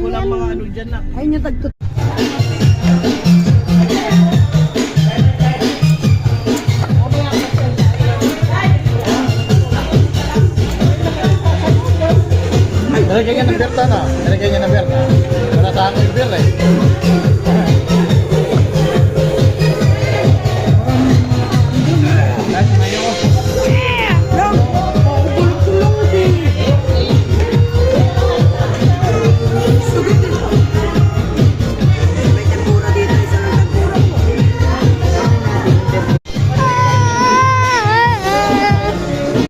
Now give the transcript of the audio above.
Walang mga ano dyan na. Ay, niya tagtot. Nalagyan niya ng berta na. Nalagyan niya ng berta. Para sa akin yung berta eh.